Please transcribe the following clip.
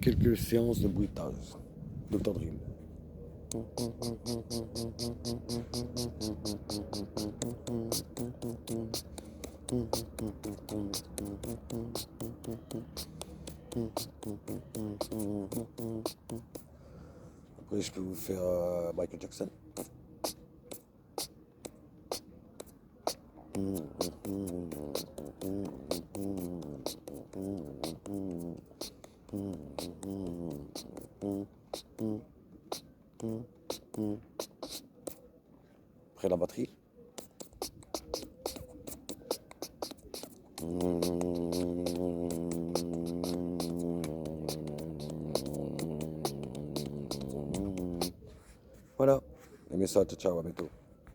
quelques séances de bruitage. Dr Dream. Après, je peux vous faire Michael Jackson. Après la batterie. Voilà. MSA, ciao, ciao, à bientôt.